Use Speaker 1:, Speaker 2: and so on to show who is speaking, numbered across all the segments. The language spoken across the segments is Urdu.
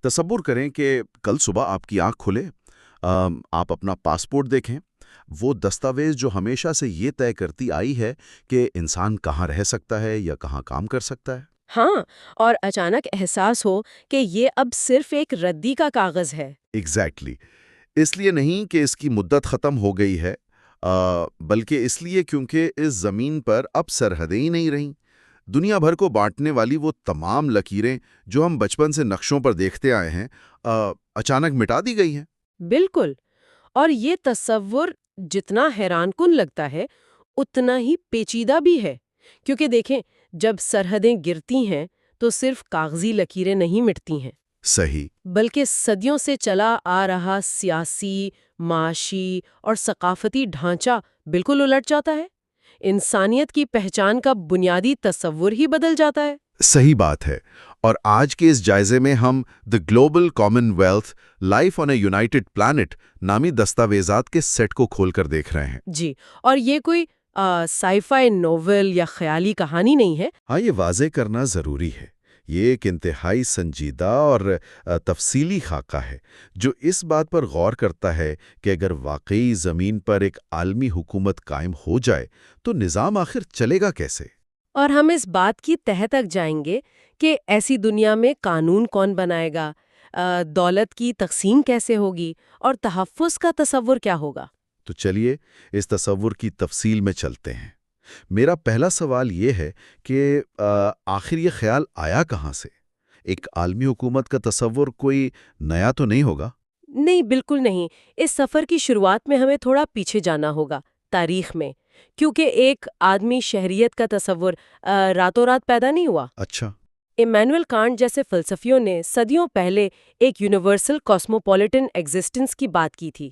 Speaker 1: تصور کریں کہ کل صبح آپ کی آنکھ کھلے، آپ اپنا پاسپورٹ دیکھیں، وہ دستاویز جو ہمیشہ سے یہ طے کرتی آئی ہے کہ انسان کہاں رہ سکتا ہے یا کہاں کام کر سکتا ہے۔
Speaker 2: ہاں، اور اچانک احساس ہو کہ یہ اب صرف ایک ردی کا کاغذ ہے۔
Speaker 1: ایگزیکٹلی اس لیے نہیں کہ اس کی مدت ختم ہو گئی ہے، بلکہ اس لیے کیونکہ اس زمین پر اب سرحدیں ہی نہیں رہیں۔ دنیا بھر کو بانٹنے والی وہ تمام لکیریں جو ہم بچپن سے نقشوں پر دیکھتے آئے ہیں، اچانک مٹا دی گئی ہیں۔
Speaker 2: بالکل، اور یہ تصور جتنا حیران کن لگتا ہے اتنا ہی پیچیدہ بھی ہے، کیونکہ دیکھیں جب سرحدیں گرتی ہیں تو صرف کاغذی لکیریں نہیں مٹتی ہیں،
Speaker 1: صحیح۔
Speaker 2: بلکہ صدیوں سے چلا آ رہا سیاسی، معاشی اور ثقافتی ڈھانچہ بالکل الٹ جاتا ہے۔ انسانیت کی پہچان کا بنیادی تصور ہی بدل جاتا ہے۔
Speaker 1: صحیح بات ہے، اور آج کے اس جائزے میں ہم the global common wealth life on a united planet نامی دستاویزات کے سیٹ کو کھول کر دیکھ رہے ہیں۔
Speaker 2: جی، اور یہ کوئی سائی فائی ناول یا خیالی کہانی نہیں ہے۔
Speaker 1: ہاں، یہ واضح کرنا ضروری ہے، یہ ایک انتہائی سنجیدہ اور تفصیلی خاکہ ہے جو اس بات پر غور کرتا ہے کہ اگر واقعی زمین پر ایک عالمی حکومت قائم ہو جائے تو نظام آخر چلے گا کیسے؟
Speaker 2: اور ہم اس بات کی تہہ تک جائیں گے کہ ایسی دنیا میں قانون کون بنائے گا، دولت کی تقسیم کیسے ہوگی، اور تحفظ کا تصور کیا ہوگا۔
Speaker 1: تو چلیے اس تصور کی تفصیل میں چلتے ہیں۔ میرا پہلا سوال یہ ہے کہ آخر یہ خیال آیا کہاں سے؟ ایک عالمی حکومت کا تصور کوئی نیا تو نہیں ہوگا؟
Speaker 2: نہیں، بالکل نہیں۔ اس سفر کی شروعات میں ہمیں تھوڑا پیچھے جانا ہوگا، تاریخ میں، کیونکہ ایک آدمی شہریت کا تصور راتوں رات پیدا نہیں ہوا۔
Speaker 1: اچھا۔
Speaker 2: ایمینوئل کانٹ جیسے فلسفیوں نے صدیوں پہلے ایک یونیورسل کاسموپولیٹن ایگزسٹنس کی بات کی تھی۔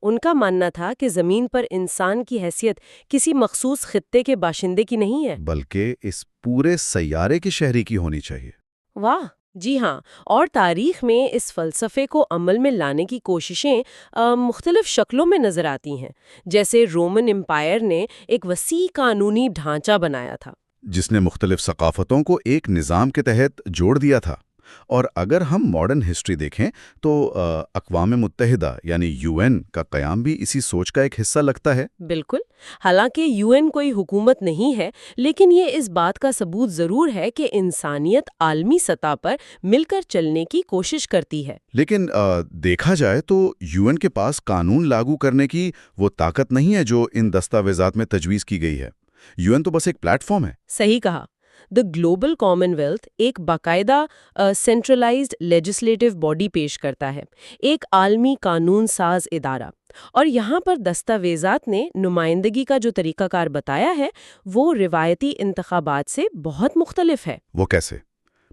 Speaker 2: ان کا ماننا تھا کہ زمین پر انسان کی حیثیت کسی مخصوص خطے کے باشندے کی نہیں ہے،
Speaker 1: بلکہ اس پورے سیارے کے شہری کی ہونی چاہیے۔
Speaker 2: واہ، جی ہاں، اور تاریخ میں اس فلسفے کو عمل میں لانے کی کوششیں مختلف شکلوں میں نظر آتی ہیں، جیسے رومن امپائر نے ایک وسیع قانونی ڈھانچہ بنایا تھا
Speaker 1: جس نے مختلف ثقافتوں کو ایک نظام کے تحت جوڑ دیا تھا۔ اور اگر ہم ماڈرن ہسٹری دیکھیں تو اقوام متحدہ یعنی یو این کا قیام بھی اسی سوچ کا ایک حصہ لگتا ہے۔
Speaker 2: بالکل، حالانکہ یو این کوئی حکومت نہیں ہے، لیکن یہ اس بات کا ثبوت ضرور ہے کہ انسانیت عالمی سطح پر مل کر چلنے کی کوشش کرتی ہے۔
Speaker 1: لیکن دیکھا جائے تو یو این کے پاس قانون لاگو کرنے کی وہ طاقت نہیں ہے جو ان دستاویزات میں تجویز کی گئی ہے۔ یو این تو بس ایک پلیٹ فارم ہے۔
Speaker 2: صحیح کہا، دی گلوبل کامن ویلتھ ایک باقاعدہ سینٹرلائزڈ لیجسلیٹو باڈی پیش کرتا ہے، ایک عالمی قانون ساز ادارہ، اور یہاں پر دستاویزات نے نمائندگی کا جو طریقہ کار بتایا ہے وہ روایتی انتخابات سے بہت مختلف ہے۔
Speaker 1: وہ کیسے؟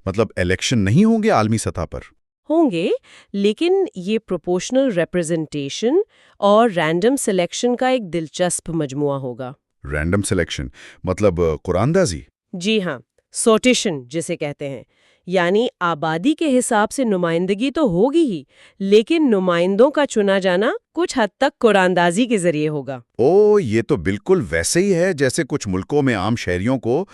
Speaker 1: مطلب الیکشن نہیں ہوں گے عالمی سطح پر؟
Speaker 2: ہوں گے، لیکن یہ پروپورشنل ریپرزنٹیشن اور رینڈم سلیکشن کا ایک دلچسپ مجموعہ ہوگا۔
Speaker 1: رینڈم سلیکشن مطلب قرآن دازی؟
Speaker 2: جی ہاں، سوٹیشن جسے کہتے ہیں، یعنی آبادی کے حساب سے نمائندگی تو ہوگی ہی، لیکن نمائندوں کا چنا جانا کچھ حد تک قرآن دازی کے ذریعے ہوگا۔
Speaker 1: یہ تو بالکل ویسے ہی ہے جیسے کچھ ملکوں میں عام شہریوں کو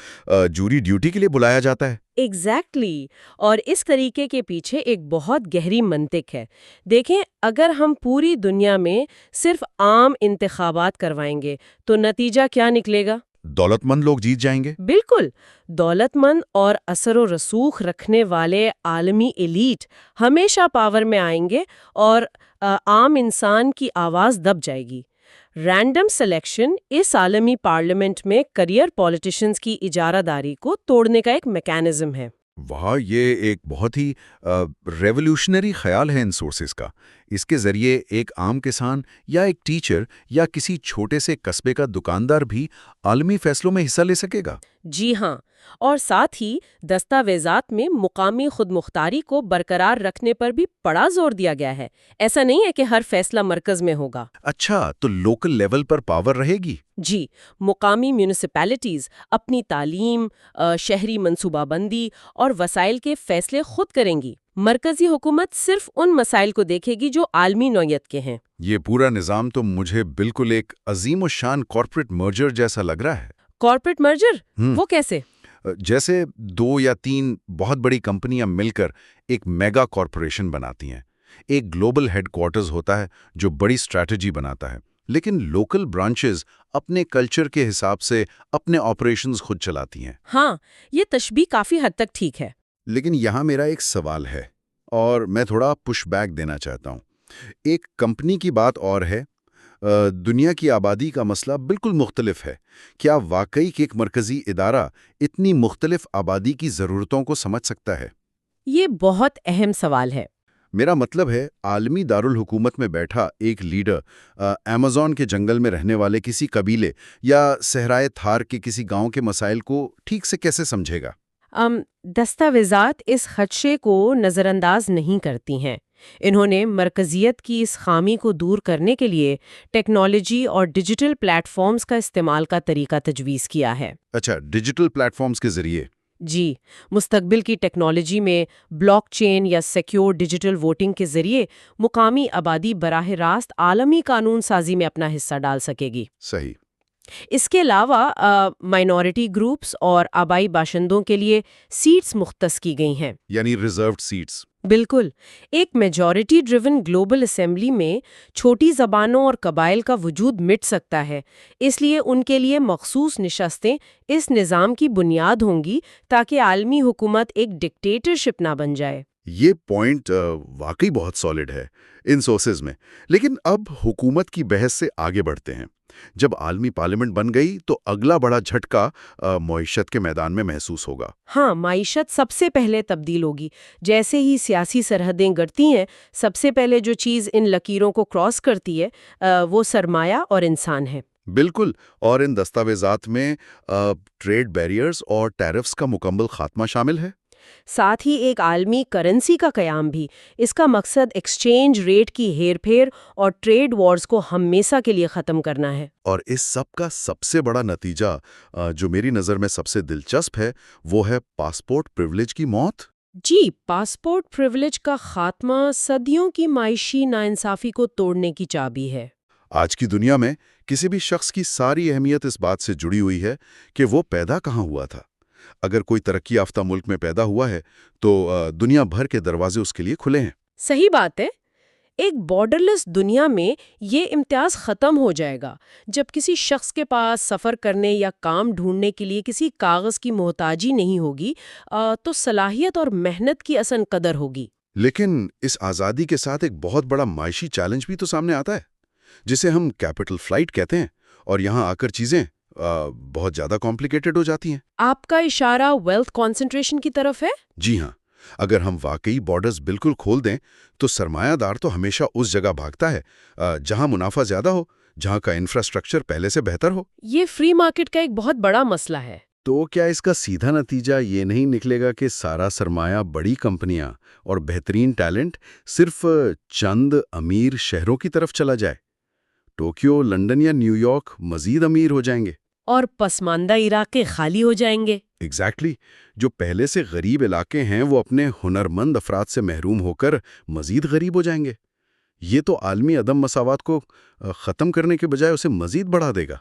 Speaker 1: جوری ڈیوٹی کے لیے بلایا جاتا ہے۔
Speaker 2: ایگزیکٹلی، اور اس طریقے کے پیچھے ایک بہت گہری منطق ہے۔ دیکھیں، اگر ہم پوری دنیا میں صرف عام انتخابات کروائیں گے تو نتیجہ کیا نکلے گا؟
Speaker 1: دولت مند لوگ جیت جائیں گے۔
Speaker 2: بالکل، دولت مند اور اثر و رسوخ رکھنے والے عالمی ایلیٹ ہمیشہ پاور میں آئیں گے اور عام انسان کی آواز دب جائے گی۔ رینڈم سلیکشن اس عالمی پارلیمنٹ میں کریئر پولیٹیشنز کی اجارہ داری کو توڑنے کا ایک میکانزم ہے۔
Speaker 1: وہاں یہ ایک بہت ہی ریولوشنری خیال ہے ان سورسز کا۔ اس کے ذریعے ایک عام کسان یا ایک ٹیچر یا کسی چھوٹے سے قصبے کا دکاندار بھی عالمی فیصلوں میں حصہ لے سکے گا۔
Speaker 2: جی ہاں، اور ساتھ ہی دستاویزات میں مقامی خود مختاری کو برقرار رکھنے پر بھی بڑا زور دیا گیا ہے۔ ایسا نہیں ہے کہ ہر فیصلہ مرکز میں ہوگا۔
Speaker 1: اچھا، تو لوکل لیول پر پاور رہے گی؟
Speaker 2: جی، مقامی میونسپیلٹیز اپنی تعلیم، شہری منصوبہ بندی اور وسائل کے فیصلے خود کریں گی۔ مرکزی حکومت صرف ان مسائل کو دیکھے گی جو عالمی نوعیت کے ہیں۔
Speaker 1: یہ پورا نظام تو مجھے بالکل ایک عظیم الشان کارپوریٹ مرجر جیسا لگ رہا ہے۔
Speaker 2: Corporate merger? وہ کیسے؟
Speaker 1: جیسے 2 یا 3 بہت بڑی کمپنیاں مل کر ایک میگا کارپوریشن بناتی ہیں. ایک گلوبل ہیڈ کوارٹرز ہوتا ہے جو بڑی اسٹریٹجی بناتا ہے، لیکن لوکل برانچز اپنے کلچر کے حساب سے اپنے آپریشنز خود چلاتی ہیں.
Speaker 2: ہاں، یہ تشبیہ کافی حد تک ٹھیک ہے۔
Speaker 1: لیکن یہاں میرا ایک سوال ہے اور میں تھوڑا پش بیک دینا چاہتا ہوں. ایک کمپنی کی بات اور ہے، دنیا کی آبادی کا مسئلہ بالکل مختلف ہے. کیا واقعی کہ ایک مرکزی ادارہ اتنی مختلف آبادی کی ضرورتوں کو سمجھ سکتا ہے؟
Speaker 2: یہ بہت اہم سوال ہے۔
Speaker 1: میرا مطلب ہے عالمی دارالحکومت میں بیٹھا ایک لیڈر ایمیزون کے جنگل میں رہنے والے کسی قبیلے یا صحرائے تھار کے کسی گاؤں کے مسائل کو ٹھیک سے کیسے سمجھے گا؟
Speaker 2: دستاویزات اس خدشے کو نظر انداز نہیں کرتی ہیں۔ انہوں نے مرکزیت کی اس خامی کو دور کرنے کے لیے ٹیکنالوجی اور ڈیجیٹل پلیٹ فارمز کا استعمال کا طریقہ تجویز کیا ہے۔
Speaker 1: اچھا، ڈیجیٹل پلیٹ فارمز کے ذریعے؟
Speaker 2: جی، مستقبل کی ٹیکنالوجی میں بلاک چین یا سیکیور ڈیجیٹل ووٹنگ کے ذریعے مقامی آبادی براہ راست عالمی قانون سازی میں اپنا حصہ ڈال سکے گی۔
Speaker 1: صحیح۔
Speaker 2: اس کے علاوہ مائنورٹی گروپس اور آبائی باشندوں کے لیے سیٹس مختص کی گئی ہیں۔
Speaker 1: یعنی ریزروڈ سیٹس؟
Speaker 2: بالکل۔ ایک میجورٹی ڈریون گلوبل اسمبلی میں چھوٹی زبانوں اور قبائل کا وجود مٹ سکتا ہے، اس لیے ان کے لیے مخصوص نشستیں اس نظام کی بنیاد ہوں گی تاکہ عالمی حکومت ایک ڈکٹیٹرشپ نہ بن جائے۔
Speaker 1: یہ پوائنٹ واقعی بہت سالڈ ہے ان سورسز میں، لیکن اب حکومت کی بحث سے آگے بڑھتے ہیں۔ جب عالمی پارلیمنٹ بن گئی تو اگلا بڑا جھٹکا معیشت کے میدان میں محسوس ہوگا۔
Speaker 2: ہاں، معیشت سب سے پہلے تبدیل ہوگی۔ جیسے ہی سیاسی سرحدیں گڑتی ہیں، سب سے پہلے جو چیز ان لکیروں کو کراس کرتی ہے وہ سرمایہ اور انسان ہے۔
Speaker 1: بالکل، اور ان دستاویزات میں ٹریڈ بیریئرز اور ٹیرفز کا مکمل خاتمہ شامل ہے۔
Speaker 2: ساتھ ہی ایک عالمی کرنسی کا قیام بھی۔ اس کا مقصد ایکسچینج ریٹ کی ہیر پھیر اور ٹریڈ وارز کو ہمیشہ کے لیے ختم کرنا ہے۔
Speaker 1: اور اس سب کا سب سے بڑا نتیجہ جو میری نظر میں سب سے دلچسپ ہے وہ ہے پاسپورٹ پریولیج کی موت۔
Speaker 2: جی، پاسپورٹ پریولیج کا خاتمہ صدیوں کی معاشی ناانصافی کو توڑنے کی چابی ہے۔
Speaker 1: آج کی دنیا میں کسی بھی شخص کی ساری اہمیت اس بات سے جڑی ہوئی ہے کہ وہ پیدا کہاں ہوا تھا۔ اگر کوئی ترقی یافتہ ملک میں پیدا ہوا ہے تو دنیا بھر کے دروازے اس کے لیے کھلے ہیں۔
Speaker 2: صحیح بات ہے۔ ایک بارڈرلیس دنیا میں یہ امتیاز ختم ہو جائے گا جب کسی شخص کے پاس سفر کرنے یا کام ڈھونڈنے کے لیے کسی کاغذ کی محتاجی نہیں ہوگی، تو صلاحیت اور محنت کی اصل قدر ہوگی۔
Speaker 1: لیکن اس آزادی کے ساتھ ایک بہت بڑا معاشی چیلنج بھی تو سامنے آتا ہے، جسے ہم کیپٹل فلائٹ کہتے ہیں، اور یہاں آ کر چیزیں بہت زیادہ کمپلیکیٹڈ ہو جاتی ہیں۔
Speaker 2: آپ کا اشارہ ویلتھ کانسنٹریشن کی طرف ہے؟
Speaker 1: جی ہاں، اگر ہم واقعی بارڈرز بالکل کھول دیں تو سرمایہ دار تو ہمیشہ اس جگہ بھاگتا ہے جہاں منافع زیادہ ہو، جہاں کا انفراسٹرکچر پہلے سے بہتر ہو۔
Speaker 2: یہ فری مارکیٹ کا ایک بہت بڑا مسئلہ ہے۔
Speaker 1: تو کیا اس کا سیدھا نتیجہ یہ نہیں نکلے گا کہ سارا سرمایہ بڑی کمپنیاں اور بہترین ٹیلنٹ صرف چند امیر شہروں کی طرف چلا جائے؟ ٹوکیو، لندن یا نیو یارک مزید امیر ہو جائیں گے
Speaker 2: اور پسماندہ علاقے خالی ہو جائیں گے۔
Speaker 1: ایگزیکٹلی، جو پہلے سے غریب علاقے ہیں وہ اپنے ہنرمند افراد سے محروم ہو کر مزید غریب ہو جائیں گے۔ یہ تو عالمی عدم مساوات کو ختم کرنے کے بجائے اسے مزید بڑھا دے گا۔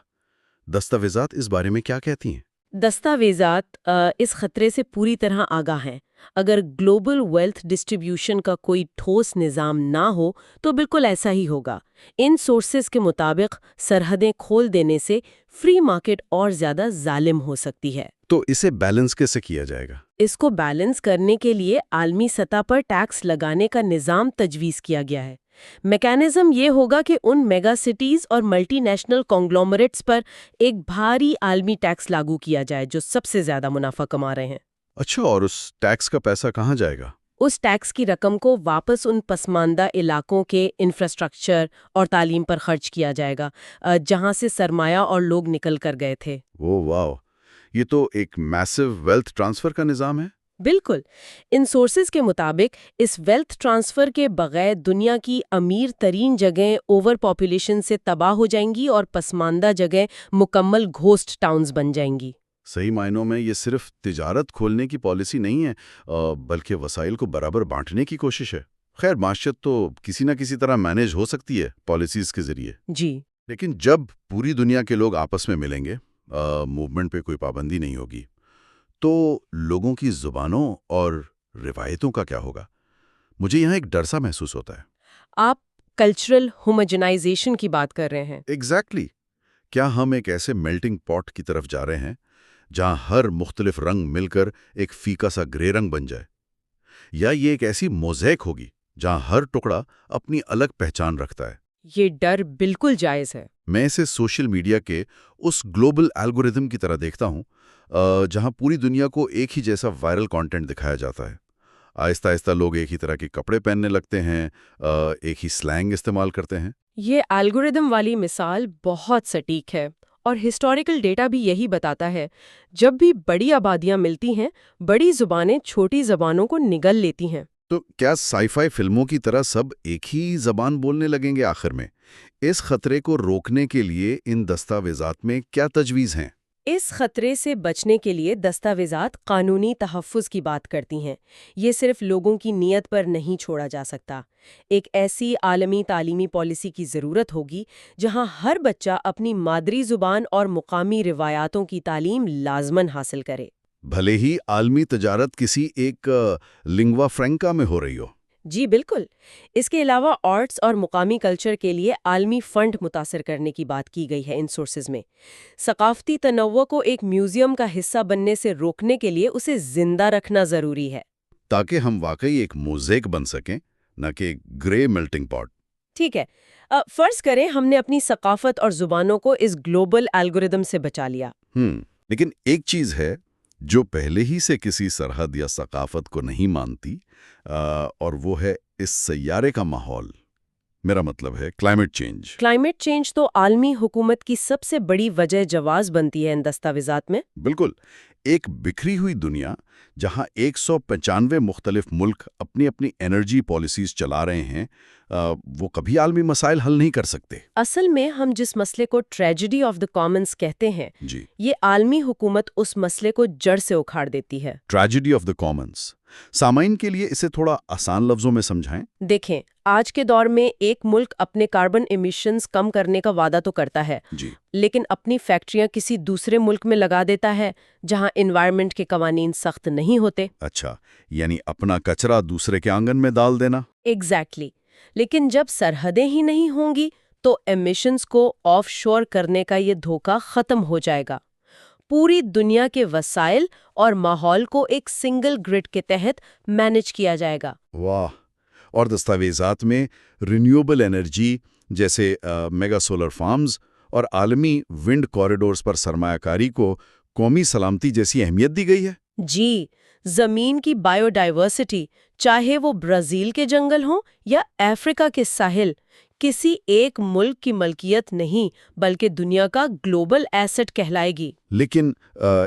Speaker 1: دستاویزات اس بارے میں کیا کہتی ہیں؟
Speaker 2: دستاویزات اس خطرے سے پوری طرح آگاہ ہیں۔ اگر گلوبل ویلتھ ڈسٹریبیوشن کا کوئی ٹھوس نظام نہ ہو تو بالکل ایسا ہی ہوگا۔ ان سورسز کے مطابق سرحدیں کھول دینے سے فری مارکیٹ اور زیادہ ظالم ہو سکتی ہے۔
Speaker 1: تو اسے بیلنس کیسے کیا جائے گا؟
Speaker 2: اس کو بیلنس کرنے کے لیے عالمی سطح پر ٹیکس لگانے کا نظام تجویز کیا گیا ہے۔ میکانزم یہ ہوگا کہ ان میگا سٹیز اور ملٹی نیشنل کانگلومریٹس پر ایک بھاری عالمی ٹیکس لاگو کیا جائے جو سب سے زیادہ منافع کما رہے ہیں۔
Speaker 1: اچھا، اور اس ٹیکس کا پیسہ کہاں جائے گا؟
Speaker 2: اس ٹیکس کی رقم کو واپس ان پسماندہ علاقوں کے انفراسٹرکچر اور تعلیم پر خرچ کیا جائے گا جہاں سے سرمایہ اور لوگ نکل کر گئے تھے۔
Speaker 1: اوہ واو، یہ تو ایک میسو ویلتھ ٹرانسفر کا نظام ہے۔
Speaker 2: بالکل۔ ان سورسز کے مطابق اس ویلتھ ٹرانسفر کے بغیر دنیا کی امیر ترین جگہیں اوور پاپولیشن سے تباہ ہو جائیں گی اور پسماندہ جگہیں مکمل گھوسٹ ٹاؤنز بن جائیں گی۔
Speaker 1: صحیح معنوں میں یہ صرف تجارت کھولنے کی پالیسی نہیں ہے بلکہ وسائل کو برابر بانٹنے کی کوشش ہے۔ خیر، معیشت تو کسی نہ کسی طرح مینیج ہو سکتی ہے پالیسیز کے ذریعے،
Speaker 2: جی،
Speaker 1: لیکن جب پوری دنیا کے لوگ آپس میں ملیں گے، موومنٹ پہ کوئی پابندی نہیں ہوگی، تو لوگوں کی زبانوں اور روایتوں کا کیا ہوگا؟ مجھے یہاں ایک ڈر سا محسوس ہوتا ہے۔
Speaker 2: آپ کلچرل ہوموجنائزیشن کی بات کر رہے ہیں۔
Speaker 1: ایگزیکٹلی کیا ہم ایک ایسے میلٹنگ پاٹ کی طرف جا رہے ہیں جہاں ہر مختلف رنگ مل کر ایک فیکا سا گرے رنگ بن جائے، یا یہ ایک ایسی موزیک ہوگی جہاں ہر ٹکڑا اپنی الگ پہچان رکھتا ہے؟
Speaker 2: یہ ڈر بالکل جائز ہے۔
Speaker 1: میں اسے سوشل میڈیا کے اس گلوبل الگوریتم کی طرح دیکھتا ہوں جہاں پوری دنیا کو ایک ہی جیسا وائرل کانٹینٹ دکھایا جاتا ہے۔ آہستہ آہستہ لوگ ایک ہی طرح کے کپڑے پہننے لگتے ہیں، ایک ہی سلینگ استعمال کرتے ہیں۔
Speaker 2: یہ الگوریدم والی مثال بہت سٹیک ہے، اور ہسٹوریکل ڈیٹا بھی یہی بتاتا ہے۔ جب بھی بڑی آبادیاں ملتی ہیں، بڑی زبانیں چھوٹی زبانوں کو نگل لیتی ہیں۔
Speaker 1: تو کیا سائی فائی فلموں کی طرح سب ایک ہی زبان بولنے لگیں گے آخر میں؟ اس خطرے کو روکنے کے لیے ان دستاویزات میں کیا تجویز ہیں؟
Speaker 2: اس خطرے سے بچنے کے لیے دستاویزات قانونی تحفظ کی بات کرتی ہیں۔ یہ صرف لوگوں کی نیت پر نہیں چھوڑا جا سکتا۔ ایک ایسی عالمی تعلیمی پالیسی کی ضرورت ہوگی جہاں ہر بچہ اپنی مادری زبان اور مقامی روایاتوں کی تعلیم لازماً حاصل کرے،
Speaker 1: بھلے ہی عالمی تجارت کسی ایک لنگوا فرینکا میں ہو رہی ہو۔
Speaker 2: جی بالکل۔ اس کے علاوہ آرٹس اور مقامی کلچر کے لیے عالمی فنڈ متاثر کرنے کی بات کی گئی ہے ان سورسز میں۔ ثقافتی تنوع کو ایک میوزیم کا حصہ بننے سے روکنے کے لیے اسے زندہ رکھنا ضروری ہے،
Speaker 1: تاکہ ہم واقعی ایک موزیک بن سکیں، نہ کہ گرے میلٹنگ پاٹ۔
Speaker 2: ٹھیک ہے۔ فرض کریں ہم نے اپنی ثقافت اور زبانوں کو اس گلوبل الگوریدم سے بچا لیا۔
Speaker 1: لیکن ایک چیز ہے جو پہلے ہی سے کسی سرحد یا ثقافت کو نہیں مانتی، اور وہ ہے اس سیارے کا ماحول۔ میرا مطلب ہے کلائمیٹ چینج۔
Speaker 2: کلائمیٹ چینج تو عالمی حکومت کی سب سے بڑی وجہ جواز بنتی ہے ان دستاویزات میں۔
Speaker 1: بالکل، ایک بکھری ہوئی دنیا جہاں 195 مختلف ملک اپنی اپنی انرجی پالیسیز چلا رہے ہیں، وہ کبھی عالمی مسائل حل نہیں کر سکتے۔
Speaker 2: اصل میں ہم جس مسئلے کو ٹریجڈی آف دا کامنز کہتے ہیں،
Speaker 1: جی،
Speaker 2: یہ عالمی حکومت اس مسئلے کو جڑ سے اکھاڑ دیتی ہے۔
Speaker 1: ٹریجڈی آف دا کامنز، سامعین کے لیے اسے تھوڑا آسان لفظوں میں سمجھائیں۔
Speaker 2: دیکھیں، آج کے دور میں ایک ملک اپنے کاربن ایمیشنز کم کرنے کا وعدہ تو کرتا ہے،
Speaker 1: جی،
Speaker 2: لیکن اپنی فیکٹریاں کسی دوسرے ملک میں لگا دیتا ہے جہاں انوائرمنٹ کے قوانین سخت نہیں ہوتے۔
Speaker 1: اچھا، یعنی اپنا کچرا دوسرے کے آنگن میں ڈال دینا۔
Speaker 2: ایگزیکٹلی۔ لیکن جب سرحدیں ہی نہیں ہوں گی تو ایمیشنز کو آف شور کرنے کا یہ دھوکہ ختم ہو جائے گا۔ پوری دنیا کے وسائل اور ماحول کو ایک سنگل گرڈ کے تحت مینج کیا جائے گا۔
Speaker 1: واہ! اور دستاویزات میں رینیوبل انرجی جیسے میگا سولر فارمز اور عالمی ونڈ کوریڈورز پر سرمایہ کاری کو قومی سلامتی جیسی اہمیت دی گئی ہے۔
Speaker 2: جی، زمین کی بائیو ڈائیورسٹی، چاہے وہ برازیل کے جنگل ہوں یا افریقہ کے ساحل، کسی ایک ملک کی ملکیت نہیں بلکہ دنیا کا گلوبل ایسٹ کہلائے گی۔
Speaker 1: لیکن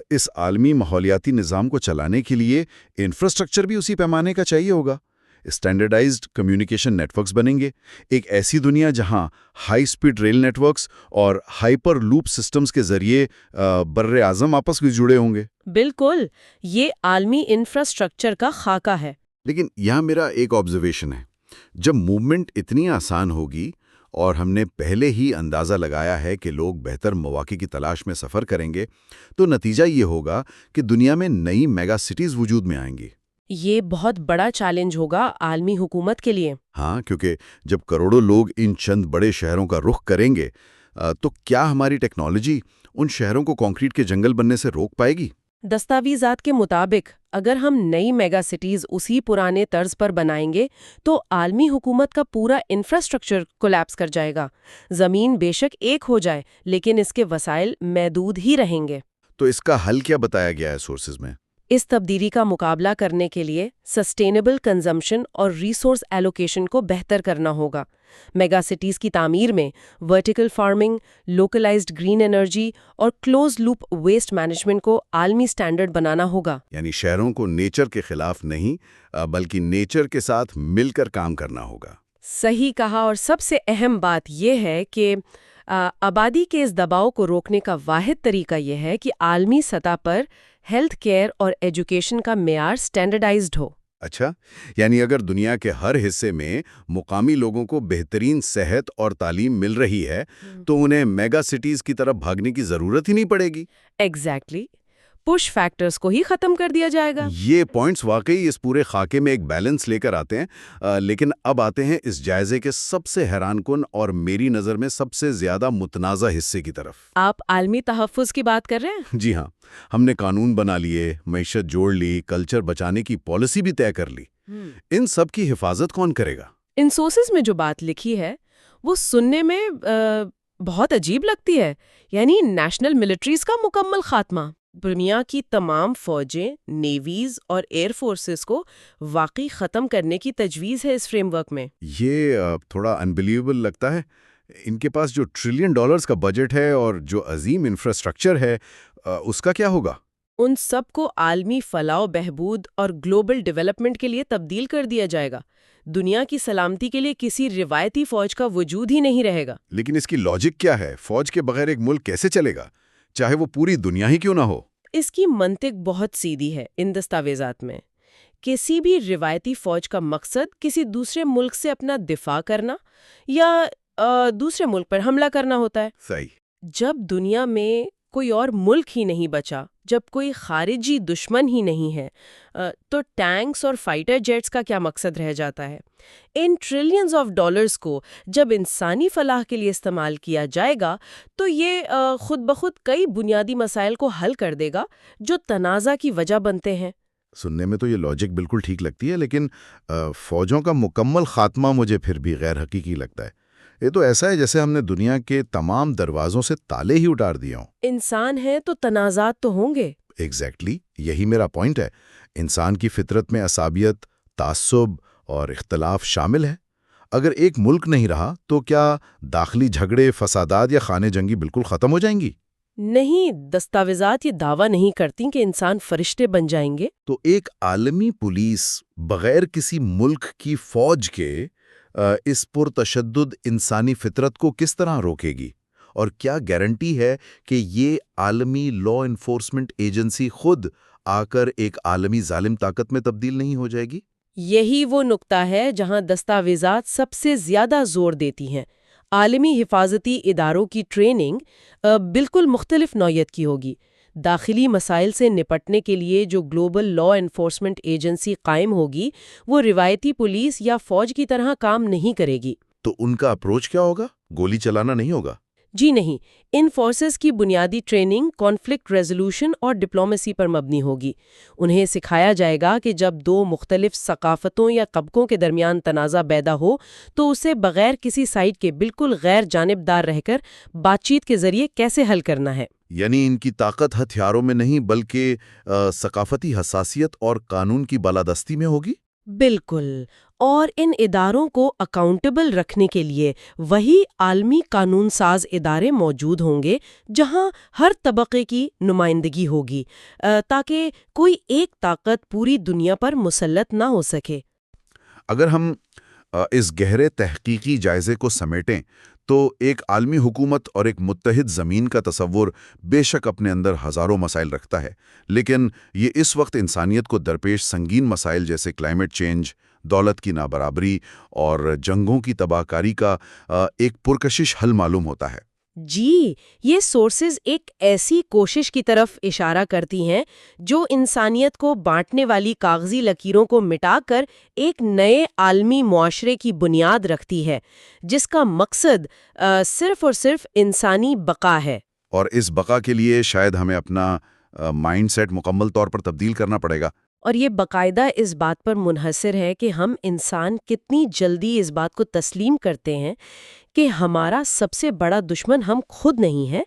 Speaker 1: اس عالمی ماحولیاتی نظام کو چلانے کے لیے انفراسٹرکچر بھی اسی پیمانے کا چاہیے ہوگا۔ اسٹینڈرڈائزڈ کمیونیکیشن نیٹ ورکس بنیں گے، ایک ایسی دنیا جہاں high speed rail networks اور ہائپر لوپ سسٹمز کے ذریعے بر اعظم آپس میں جڑے ہوں گے۔
Speaker 2: بالکل، یہ عالمی انفراسٹرکچر کا خاکہ ہے۔
Speaker 1: لیکن یہاں میرا ایک آبزرویشن ہے، جب موومنٹ اتنی آسان ہوگی اور ہم نے پہلے ہی اندازہ لگایا ہے کہ لوگ بہتر مواقع کی تلاش میں سفر کریں گے، تو نتیجہ یہ ہوگا کہ دنیا میں نئی میگا سٹیز وجود میں آئیں گی۔
Speaker 2: یہ بہت بڑا چیلنج ہوگا عالمی حکومت کے لیے۔
Speaker 1: ہاں، کیونکہ جب کروڑوں لوگ ان چند بڑے شہروں کا رخ کریں گے تو کیا ہماری ٹیکنالوجی ان شہروں کو کنکریٹ کے جنگل بننے سے روک پائے گی؟
Speaker 2: دستاویزات کے مطابق اگر ہم نئی میگا سٹیز اسی پرانے طرز پر بنائیں گے تو عالمی حکومت کا پورا انفراسٹرکچر کولیپس کر جائے گا۔ زمین بے شک ایک ہو جائے لیکن اس کے وسائل محدود ہی رہیں گے۔
Speaker 1: تو اس کا حل کیا بتایا گیا ہے سورسز میں؟
Speaker 2: اس تبدیلی کا مقابلہ کرنے کے لیے سسٹینیبل کنزمپشن اور ریسورس ایلوکیشن کو بہتر کرنا ہوگا۔ میگا سٹیز کی تعمیر میں vertical farming, localised green energy اور کلوز لوپ ویسٹ مینجمنٹ کو عالمی سٹینڈرڈ بنانا ہوگا۔
Speaker 1: یعنی شہروں کو نیچر کے خلاف نہیں بلکہ نیچر کے ساتھ مل کر کام کرنا ہوگا۔
Speaker 2: صحیح کہا، اور سب سے اہم بات یہ ہے کہ آبادی کے اس دباؤ کو روکنے کا واحد طریقہ یہ ہے کہ عالمی سطح پر ہیلتھ کیئر اور ایجوکیشن کا معیار سٹینڈرڈائزڈ ہو۔
Speaker 1: اچھا، یعنی اگر دنیا کے ہر حصے میں مقامی لوگوں کو بہترین صحت اور تعلیم مل رہی ہے تو انہیں میگا سٹیز کی طرف بھاگنے کی ضرورت ہی نہیں پڑے گی۔
Speaker 2: ایگزیکٹلی۔ پش فیکٹرز کو ہی ختم کر دیا جائے گا۔
Speaker 1: یہ پوائنٹس واقعی اس پورے خاکے میں ایک بیلنس لے کر آتے ہیں، لیکن اب آتے ہیں اس جائزے کے سب سے حیران کن اور میری نظر میں سب سے زیادہ متنازع حصے کی طرف۔
Speaker 2: آپ عالمی تحفظ کی بات کر رہے ہیں؟
Speaker 1: جی ہاں، ہم نے قانون بنا لیے، معیشت جوڑ لی، کلچر بچانے کی پالیسی بھی طے کر لی۔ ان سب کی حفاظت کون کرے گا؟
Speaker 2: ان سورسز میں جو بات لکھی ہے وہ سننے میں بہت عجیب لگتی ہے، یعنی نیشنل ملٹریز کا مکمل خاتمہ۔ دنیا کی تمام فوجیں، نیویز اور ایئر فورسز کو واقعی ختم کرنے کی تجویز ہے اس فریم ورک میں۔
Speaker 1: یہ تھوڑا انبلیویبل لگتا ہے۔ ان کے پاس جو $1 ٹریلین کا بجٹ ہے اور جو عظیم انفراسٹرکچر ہے، اس کا کیا ہوگا؟
Speaker 2: ان سب کو عالمی فلاح و بہبود اور گلوبل ڈیولپمنٹ کے لیے تبدیل کر دیا جائے گا۔ دنیا کی سلامتی کے لیے کسی روایتی فوج کا وجود ہی نہیں رہے گا۔
Speaker 1: لیکن اس کی لاجک کیا ہے؟ فوج کے بغیر ایک ملک کیسے چلے گا، چاہے وہ پوری دنیا ہی کیوں نہ ہو؟
Speaker 2: اس کی منطق بہت سیدھی ہے۔ ان دستاویزات میں کسی بھی روایتی فوج کا مقصد کسی دوسرے ملک سے اپنا دفاع کرنا یا دوسرے ملک پر حملہ کرنا ہوتا ہے۔
Speaker 1: صحیح۔
Speaker 2: جب دنیا میں کوئی اور ملک ہی نہیں بچا، جب کوئی خارجی دشمن ہی نہیں ہے، تو ٹینکس اور فائٹر جیٹس کا کیا مقصد رہ جاتا ہے؟ ان ٹریلینز آف ڈالرز کو جب انسانی فلاح کے لیے استعمال کیا جائے گا تو یہ خود بخود کئی بنیادی مسائل کو حل کر دے گا جو تنازع کی وجہ بنتے ہیں۔
Speaker 1: سننے میں تو یہ لاجک بالکل ٹھیک لگتی ہے، لیکن فوجوں کا مکمل خاتمہ مجھے پھر بھی غیر حقیقی لگتا ہے۔ یہ تو ایسا ہے جیسے ہم نے دنیا کے تمام دروازوں سے تالے ہی اتار دیے ہوں۔
Speaker 2: انسان ہے تو تنازعات تو ہوں گے۔
Speaker 1: ایگزیکٹلی، یہی میرا پوائنٹ ہے۔ انسان کی فطرت میں عصبیت، تعصب اور اختلاف شامل ہے۔ اگر ایک ملک نہیں رہا تو کیا داخلی جھگڑے، فسادات یا خانے جنگی بالکل ختم ہو جائیں گی؟
Speaker 2: نہیں، دستاویزات یہ دعویٰ نہیں کرتی کہ انسان فرشتے بن جائیں گے۔
Speaker 1: تو ایک عالمی پولیس بغیر کسی ملک کی فوج کے اس پرتشدد انسانی فطرت کو کس طرح روکے گی؟ اور کیا گارنٹی ہے کہ یہ عالمی لا انفورسمنٹ ایجنسی خود آ کر ایک عالمی ظالم طاقت میں تبدیل نہیں ہو جائے گی؟
Speaker 2: یہی وہ نقطہ ہے جہاں دستاویزات سب سے زیادہ زور دیتی ہیں۔ عالمی حفاظتی اداروں کی ٹریننگ بالکل مختلف نوعیت کی ہوگی۔ داخلی مسائل سے نپٹنے کے لیے جو گلوبل لا انفورسمنٹ ایجنسی قائم ہوگی وہ روایتی پولیس یا فوج کی طرح کام نہیں کرے گی۔
Speaker 1: تو ان کا اپروچ کیا ہوگا؟ گولی چلانا نہیں ہوگا؟
Speaker 2: جی نہیں، ان فورسز کی بنیادی ٹریننگ کانفلکٹ ریزولوشن اور ڈپلومیسی پر مبنی ہوگی۔ انہیں سکھایا جائے گا کہ جب دو مختلف ثقافتوں یا طبقوں کے درمیان تنازع پیدا ہو تو اسے بغیر کسی سائڈ کے بالکل غیر جانبدار رہ کر بات چیت کے ذریعے کیسے حل کرنا ہے۔
Speaker 1: یعنی ان کی طاقت ہتھیاروں میں نہیں بلکہ ثقافتی حساسیت اور قانون کی بالادستی میں ہوگی؟
Speaker 2: بالکل، اور ان اداروں کو اکاؤنٹیبل رکھنے کے لیے وہی عالمی قانون ساز ادارے موجود ہوں گے جہاں ہر طبقے کی نمائندگی ہوگی، تاکہ کوئی ایک طاقت پوری دنیا پر مسلط نہ ہو سکے۔
Speaker 1: اگر ہم اس گہرے تحقیقی جائزے کو سمیٹیں تو ایک عالمی حکومت اور ایک متحد زمین کا تصور بے شک اپنے اندر ہزاروں مسائل رکھتا ہے، لیکن یہ اس وقت انسانیت کو درپیش سنگین مسائل جیسے کلائمیٹ چینج، دولت کی نابرابری اور جنگوں کی تباہ کاری کا ایک پرکشش حل معلوم ہوتا ہے۔
Speaker 2: جی، یہ سورسز ایک ایسی کوشش کی طرف اشارہ کرتی ہیں جو انسانیت کو بانٹنے والی کاغذی لکیروں کو مٹا کر ایک نئے عالمی معاشرے کی بنیاد رکھتی ہے، جس کا مقصد صرف اور صرف انسانی بقا ہے۔
Speaker 1: اور اس بقا کے لیے شاید ہمیں اپنا مائنڈ سیٹ مکمل طور پر تبدیل کرنا پڑے گا۔
Speaker 2: اور یہ باقاعدہ اس بات پر منحصر ہے کہ ہم انسان کتنی جلدی اس بات کو تسلیم کرتے ہیں کہ ہمارا سب سے بڑا دشمن ہم خود نہیں ہیں،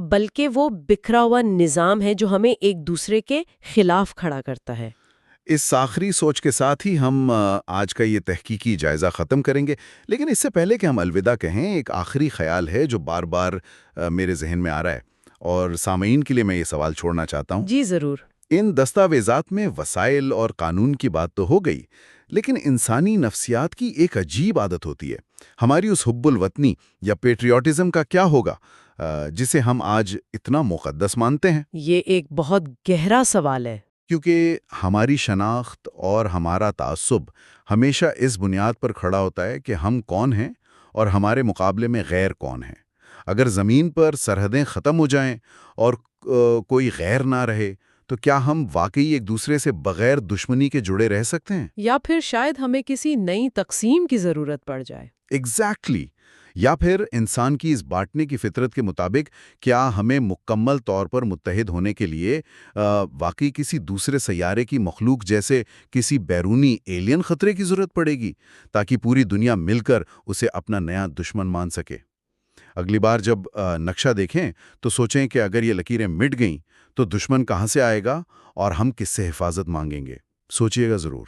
Speaker 2: بلکہ وہ بکھرا ہوا نظام ہے جو ہمیں ایک دوسرے کے خلاف کھڑا کرتا ہے۔
Speaker 1: اس آخری سوچ کے ساتھ ہی ہم آج کا یہ تحقیقی جائزہ ختم کریں گے، لیکن اس سے پہلے کہ ہم الوداع کہیں، ایک آخری خیال ہے جو بار بار میرے ذہن میں آ رہا ہے، اور سامعین کے لیے میں یہ سوال چھوڑنا چاہتا ہوں۔
Speaker 2: جی ضرور۔
Speaker 1: ان دستاویزات میں وسائل اور قانون کی بات تو ہو گئی، لیکن انسانی نفسیات کی ایک عجیب عادت ہوتی ہے۔ ہماری اس حب الوطنی یا پیٹریوٹزم کا کیا ہوگا جسے ہم آج اتنا مقدس مانتے ہیں؟
Speaker 2: یہ ایک بہت گہرا سوال ہے۔
Speaker 1: کیونکہ ہماری شناخت اور ہمارا تعصب ہمیشہ اس بنیاد پر کھڑا ہوتا ہے کہ ہم کون ہیں اور ہمارے مقابلے میں غیر کون ہیں۔ اگر زمین پر سرحدیں ختم ہو جائیں اور کوئی غیر نہ رہے تو کیا ہم واقعی ایک دوسرے سے بغیر دشمنی کے جڑے رہ سکتے ہیں؟
Speaker 2: یا پھر شاید ہمیں کسی نئی تقسیم کی ضرورت پڑ جائے؟
Speaker 1: ایگزیکٹلی یا پھر انسان کی اس بانٹنے کی فطرت کے مطابق کیا ہمیں مکمل طور پر متحد ہونے کے لیے واقعی کسی دوسرے سیارے کی مخلوق جیسے کسی بیرونی ایلین خطرے کی ضرورت پڑے گی تاکہ پوری دنیا مل کر اسے اپنا نیا دشمن مان سکے؟ اگلی بار جب نقشہ دیکھیں تو سوچیں کہ اگر یہ لکیریں مٹ گئیں تو دشمن کہاں سے آئے گا اور ہم کس سے حفاظت مانگیں گے؟ سوچئے گا ضرور۔